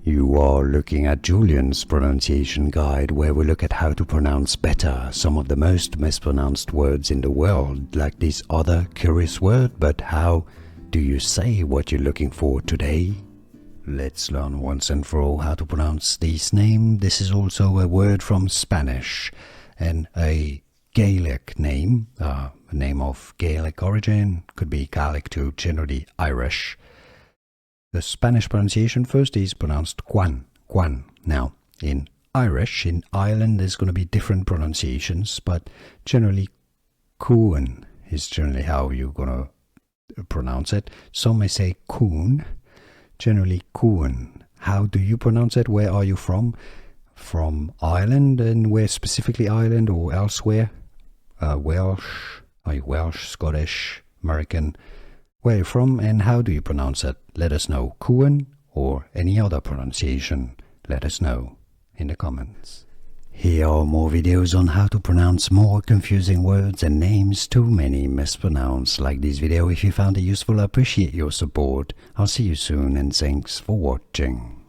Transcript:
You are looking at Julian's pronunciation guide, where we look at how to pronounce better some of the most mispronounced words in the world, like this other curious word. But how do you say what you're looking for today? Let's learn once and for all how to pronounce this name. This is also a word from Spanish and a Gaelic name, a name of Gaelic origin, could be Gaelic to generally Irish. The Spanish pronunciation first is pronounced Cuan, Cuan. Now, in Irish, in Ireland, there's going to be different pronunciations, but generally Cuan is generally how you're going to pronounce it. Some may say Coon, generally Cuan. How do you pronounce it? Where are you from? From Ireland, and where specifically Ireland or elsewhere? Welsh, are you Welsh, Scottish, American? Where are you from and how do you pronounce it? Let us know. Cuan or any other pronunciation, let us know in the comments. Here are more videos on how to pronounce more confusing words and names too many mispronounced. Like this video if you found it useful. I appreciate your support. I'll see you soon and thanks for watching.